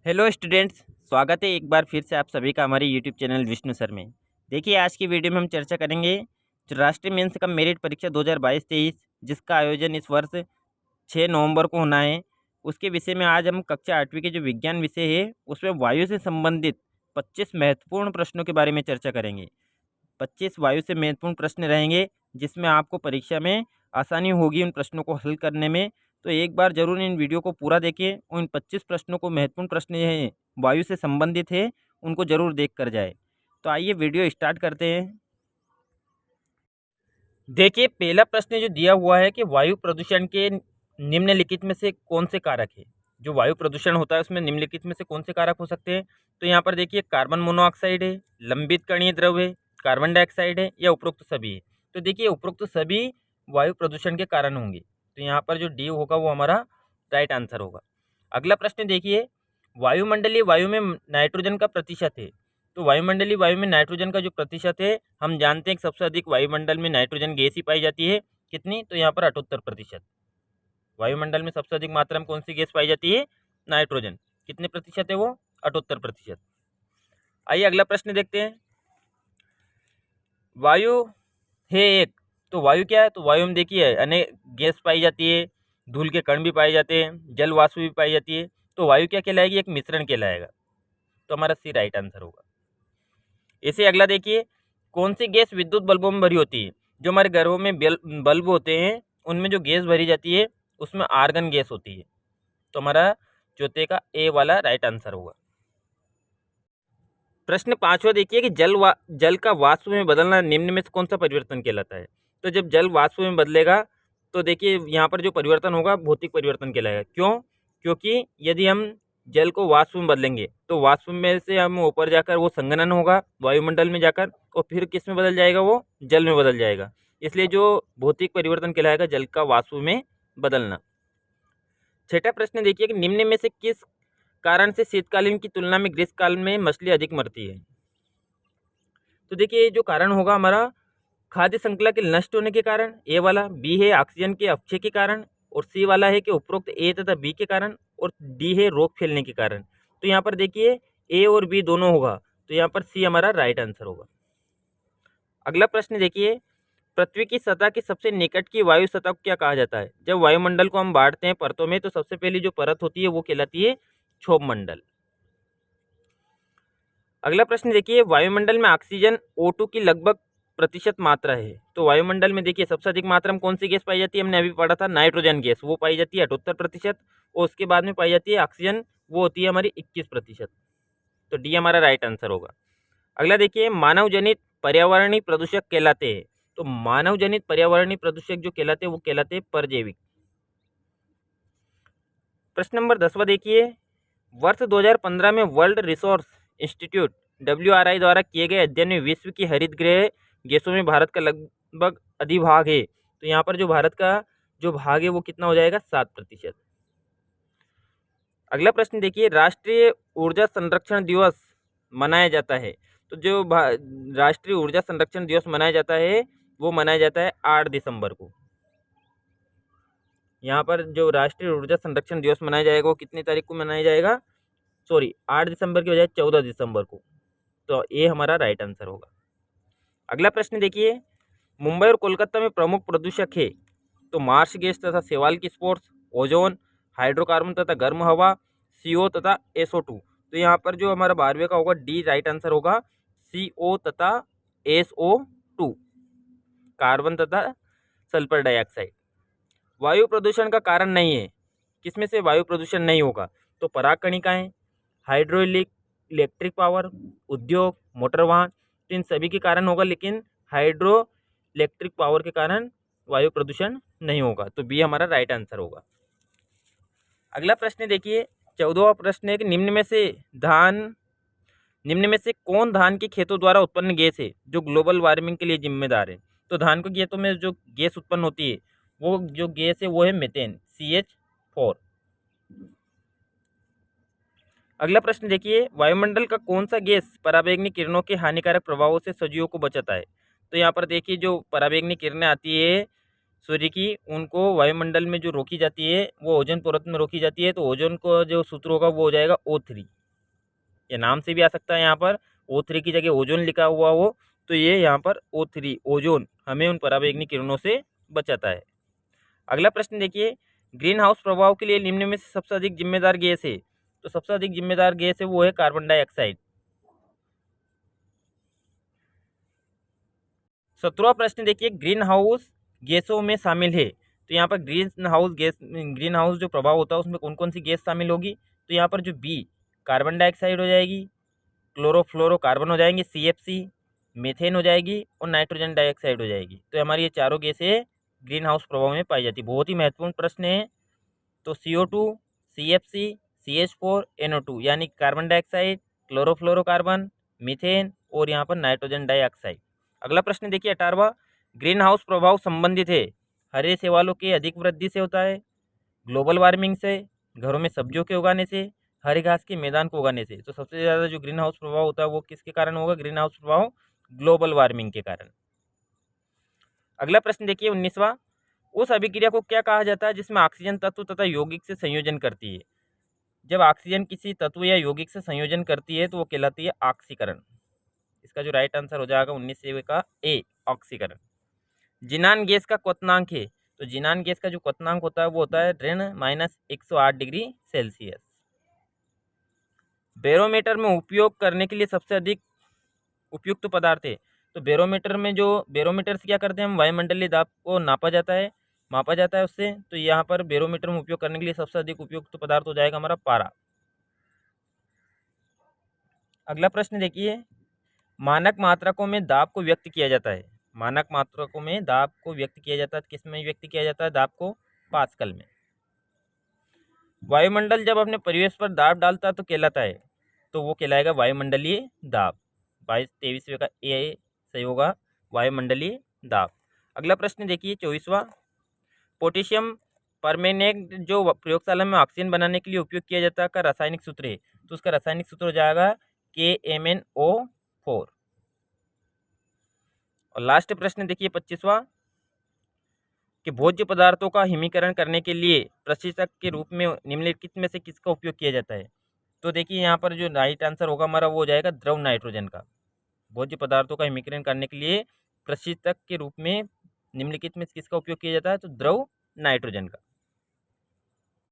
Hello students, स्वागत है एक बार फिर से आप सभी का हमारे यूट्यूब चैनल विष्णु सर में। देखिए, आज की वीडियो में हम चर्चा करेंगे जो राष्ट्रीय मेंस कम मेरिट परीक्षा 2022-23 जिसका आयोजन इस वर्ष 6 नवंबर को होना है, उसके विषय में आज हम कक्षा 8वीं के जो विज्ञान विषय है उसमें वायु से संबंधित 25 महत्वपूर्ण प्रश्नों के बारे में चर्चा करेंगे। 25 वायु से महत्वपूर्ण प्रश्न रहेंगे जिसमें आपको परीक्षा में आसानी होगी उन प्रश्नों को हल करने में। तो एक बार ज़रूर इन वीडियो को पूरा देखें और इन 25 प्रश्नों को महत्वपूर्ण प्रश्न हैं वायु से संबंधित है उनको ज़रूर देख कर जाए। तो आइए वीडियो स्टार्ट करते हैं। देखिए, पहला प्रश्न जो दिया हुआ है कि वायु प्रदूषण के निम्नलिखित में से कौन से कारक है। जो वायु प्रदूषण होता है उसमें निम्नलिखित में से कौन से कारक हो सकते हैं। तो यहाँ पर देखिए, कार्बन मोनोऑक्साइड है, लंबित कणीय द्रव है, कार्बन डाइऑक्साइड है या उपरोक्त सभी है। तो देखिए, उपरोक्त सभी वायु प्रदूषण के कारण होंगे। तो यहाँ पर जो डी होगा वो हमारा राइट आंसर होगा। अगला प्रश्न देखिए, वायुमंडलीय वायु में नाइट्रोजन का प्रतिशत है। तो वायुमंडलीय वायु में नाइट्रोजन का जो प्रतिशत है, हम जानते हैं कि सबसे अधिक वायुमंडल में नाइट्रोजन गैस ही पाई जाती है। कितनी? तो यहाँ पर 78%। वायुमंडल में सबसे अधिक मात्रा में कौन सी गैस पाई जाती है? नाइट्रोजन। कितने प्रतिशत है वो? 78%। आइए अगला प्रश्न देखते हैं। वायु है एक, तो वायु क्या है? तो वायु में देखिए अनेक गैस पाई जाती है, धूल के कण भी पाए जाते हैं, जल वाष्प भी पाई जाती है। तो वायु क्या कहलाएगी? एक मिश्रण कहलाएगा। तो हमारा सी राइट आंसर होगा। इसे अगला देखिए, कौन सी गैस विद्युत बल्बों में भरी होती है? जो हमारे घरों में बल्ब होते हैं उनमें जो गैस भरी जाती है उसमें आर्गन गैस होती है। तो हमारा चौथे का ए वाला राइट आंसर होगा। प्रश्न 5वां देखिए कि जल का वाष्प में बदलना निम्न में से कौन सा परिवर्तन कहलाता है। तो जब जल वाष्प में बदलेगा तो देखिए यहाँ पर जो परिवर्तन होगा भौतिक परिवर्तन कहलाएगा। क्यों? क्योंकि यदि हम जल को वाष्प में बदलेंगे तो वाष्प में से हम ऊपर जाकर वो संघनन होगा वायुमंडल में जाकर, और फिर किस में बदल जाएगा? वो जल में बदल जाएगा। इसलिए जो भौतिक परिवर्तन कहलाएगा जल का वाष्प में बदलना। छठा प्रश्न देखिए कि निम्न में से किस कारण से शीतकालीन की तुलना में ग्रीष्मकाल में मछली अधिक मरती है। तो देखिए, जो कारण होगा हमारा खाद्य श्रृंखला के नष्ट होने के कारण, ए वाला। बी है ऑक्सीजन के अपक्षय के कारण, और सी वाला है कि उपरोक्त ए तथा बी के कारण, और डी है रोग फैलने के कारण। तो यहाँ पर देखिए ए और बी दोनों होगा, तो यहाँ पर सी हमारा राइट आंसर होगा। अगला प्रश्न देखिए, पृथ्वी की सतह के सबसे निकट की वायु सतह को क्या कहा जाता है? जब वायुमंडल को हम बांटते हैं परतों में तो सबसे पहली जो परत होती है वो कहलाती है क्षोभ मंडल। अगला प्रश्न देखिए, वायुमंडल में ऑक्सीजन O2 की लगभग प्रतिशत मात्रा है। तो वायुमंडल में देखिए सबसे अधिक मात्रा में कौन सी गैस पाई जाती है? हमने अभी पढ़ा था नाइट्रोजन गैस, वो पाई जाती है 78%, और उसके बाद में पाई जाती है ऑक्सीजन, वो होती है हमारी 21%। तो डी हमारा राइट आंसर होगा। अगला देखिए, मानव जनित पर्यावरणीय प्रदूषक कहलाते हैं। तो मानव जनित पर्यावरणीय प्रदूषक जो कहलाते हैं वो कहलाते हैं परजैविक। प्रश्न नंबर 10वां देखिए, वर्ष 2015 में वर्ल्ड रिसोर्स इंस्टीट्यूट WRI द्वारा किए गए अध्ययन में विश्व की हरित गृह गैसों में भारत का लगभग अधिभाग है। तो यहाँ पर जो भारत का जो भाग है वो कितना हो जाएगा? 7%। अगला प्रश्न देखिए, राष्ट्रीय ऊर्जा संरक्षण दिवस मनाया जाता है। तो जो राष्ट्रीय ऊर्जा संरक्षण दिवस मनाया जाता है वो मनाया जाता है 8 दिसंबर को। यहाँ पर जो राष्ट्रीय ऊर्जा संरक्षण दिवस मनाया जाएगा वो कितनी तारीख को मनाया जाएगा? सॉरी, 8 दिसंबर की बजाय 14 दिसंबर को। तो ये हमारा राइट आंसर होगा। अगला प्रश्न देखिए, मुंबई और कोलकाता में प्रमुख प्रदूषक है। तो मार्श गैस तथा सेवाल की स्पोर्स, ओजोन, हाइड्रोकार्बन तथा गर्म हवा, CO तथा SO2। तो यहाँ पर जो हमारा 12वें का होगा डी राइट आंसर होगा। CO तथा SO2, कार्बन तथा सल्फर डाइऑक्साइड। वायु प्रदूषण का कारण नहीं है, किसमें से वायु प्रदूषण नहीं होगा? तो पराग कणिकाएं, इलेक्ट्रिक पावर, उद्योग, मोटर वाहन, तो इन सभी के कारण होगा, लेकिन हाइड्रो इलेक्ट्रिक पावर के कारण वायु प्रदूषण नहीं होगा। तो बी हमारा राइट आंसर होगा। अगला प्रश्न देखिए, 14वां प्रश्न है कि निम्न में से कौन धान के खेतों द्वारा उत्पन्न गैस है जो ग्लोबल वार्मिंग के लिए जिम्मेदार है? तो धान के खेतों में जो गैस उत्पन्न होती है वो जो गैस है वो है मीथेन, CH4। अगला प्रश्न देखिए, वायुमंडल का कौन सा गैस पराबैंगनी किरणों के हानिकारक प्रभावों से सजीवों को बचाता है? तो यहाँ पर देखिए जो पराबैंगनी किरणें आती है सूर्य की, उनको वायुमंडल में जो रोकी जाती है वो ओजोन परत में रोकी जाती है। तो ओजोन को जो सूत्र होगा वो हो जाएगा O3। ये नाम से भी आ सकता है, यहाँ पर O3 की जगह ओजोन लिखा हुआ हो तो ये यहाँ पर O3 ओजोन हमें उन पराबैंगनी किरणों से बचाता है। अगला प्रश्न देखिए, ग्रीन हाउस प्रभाव के लिए निम्न में से सबसे अधिक जिम्मेदार गैस है। तो सबसे अधिक जिम्मेदार गैस है वो है कार्बन डाइऑक्साइड। 17वां प्रश्न देखिए, ग्रीन हाउस गैसों में शामिल है। तो यहाँ पर ग्रीन हाउस जो प्रभाव होता है उसमें कौन कौन सी गैस शामिल होगी। तो यहाँ पर जो बी कार्बन डाइऑक्साइड हो जाएगी, क्लोरोफ्लोरोकार्बन हो जाएंगे CFC, मीथेन हो जाएगी और नाइट्रोजन डाइऑक्साइड हो जाएगी। तो हमारी ये चारों गैसें ग्रीन हाउस प्रभाव में पाई जाती है। बहुत ही महत्वपूर्ण प्रश्न है। तो CO2, CFC, CH4, NO2 यानी कार्बन डाइऑक्साइड, क्लोरोफ्लोरोकार्बन, मीथेन और यहाँ पर नाइट्रोजन डाइऑक्साइड। अगला प्रश्न देखिए 18वां, ग्रीन हाउस प्रभाव संबंधित है हरे शैवालों के अधिक वृद्धि से होता है, ग्लोबल वार्मिंग से, घरों में सब्जियों के उगाने से, हरे घास के मैदान को उगाने से। तो सबसे ज़्यादा जो ग्रीन हाउस प्रभाव होता है वो किसके कारण होगा, ग्रीन हाउस प्रभाव ग्लोबल वार्मिंग के कारण। अगला प्रश्न देखिए 19वां, उस अभिक्रिया को क्या कहा जाता है जिसमें ऑक्सीजन तत्व तथा यौगिक से संयोजन करती है। जब ऑक्सीजन किसी तत्व या यौगिक से संयोजन करती है तो वो कहलाती है ऑक्सीकरण। इसका जो राइट आंसर हो जाएगा 19 का ए, ऑक्सीकरण। जिनान गैस का क्वथनांक है। तो जिनान गैस का जो क्वथनांक होता है वो होता है ऋण -108 डिग्री सेल्सियस। बैरोमीटर में उपयोग करने के लिए सबसे अधिक उपयुक्त पदार्थ है। तो बैरोमीटर से क्या करते हैं हम, वायुमंडलीय दाब को मापा जाता है उससे। तो यहाँ पर बैरोमीटर में उपयोग करने के लिए सबसे अधिक उपयुक्त पदार्थ हो जाएगा हमारा पारा। अगला प्रश्न देखिए, मानक मात्रकों में दाब को व्यक्त किया जाता है। मानक मात्रकों में दाब को व्यक्त किया जाता है, किस में व्यक्त किया जाता है दाब को, पास्कल में। वायुमंडल जब अपने परिवेश पर दाब डालता है तो कहलाता है, तो वो कहलाएगा वायुमंडलीय दाब। 22-23 का ए सही होगा, वायुमंडलीय दाब। अगला प्रश्न देखिए 24वां, पोटेशियम परमैंगनेट जो प्रयोगशाला में ऑक्सीजन बनाने के लिए उपयोग किया जाता है का रासायनिक सूत्र है। तो उसका रासायनिक सूत्र हो जाएगा KMnO4। और लास्ट प्रश्न देखिए 25वां, कि भोज्य पदार्थों का हिमीकरण करने के लिए प्रशीतक के रूप में निम्नलिखित में से किसका उपयोग किया जाता है। तो देखिए यहाँ पर जो राइट आंसर होगा हमारा वो हो जाएगा द्रव नाइट्रोजन का। भोज्य पदार्थों का हिमीकरण करने के लिए प्रशीतक के रूप में निम्नलिखित में किसका उपयोग किया जाता है, तो द्रव नाइट्रोजन का।